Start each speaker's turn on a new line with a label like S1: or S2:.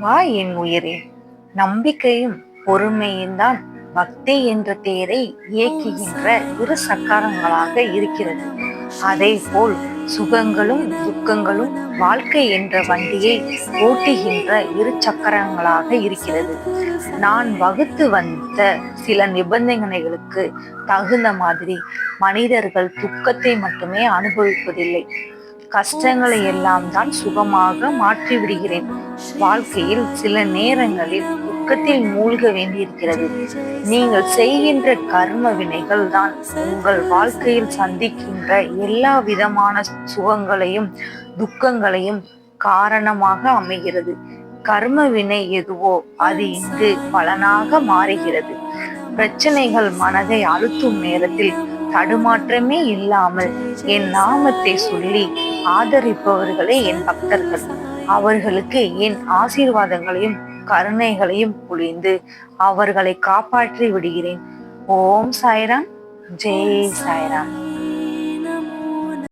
S1: வா என் உயிரே, நம்பிக்கையும் பொறுமையும் தான் பக்தி என்ற தேரை இயக்குகின்ற இரு சக்கரங்களாக இருக்கிறது. அதே போல் சுகங்களும் துக்கங்களும் வாழ்க்கை என்ற வண்டியை ஓட்டுகின்ற இரு சக்கரங்களாக இருக்கிறது. நான் வகுத்து வந்த சில நிபந்தனைகளுக்கு தகுந்த மாதிரி மனிதர்கள் துக்கத்தை மட்டுமே அனுபவிப்பதில்லை, கஷ்டங்களை எல்லாம் தான் சுகமாக மாற்றி விடுகிறேன். வாழ்க்கையில் சில நேரங்களில் துக்கத்தில் மூழ்க வேண்டியிருக்கிறது. நீங்கள் செய்கின்ற கர்ம வினைகள் தான் உங்கள் வாழ்க்கையில் சந்திக்கின்ற எல்லா விதமான சுகங்களையும் துக்கங்களையும் காரணமாக அமைகிறது. கர்ம வினை எதுவோ அது இங்கு பலனாக மாறுகிறது. பிரச்சனைகள் மனதை அழுத்தும் நேரத்தில் தடுமாற்றமே இல்லாமல் என் நாமத்தை சொல்லி ஆதரிப்பவர்களே என் பக்தர்கள். அவர்களுக்கு என் ஆசீர்வாதங்களையும் கருணைகளையும் பொழிந்து அவர்களை காப்பாற்றி விடுகிறேன். ஓம் சாய்ராம், ஜெய் சாய்ராம்.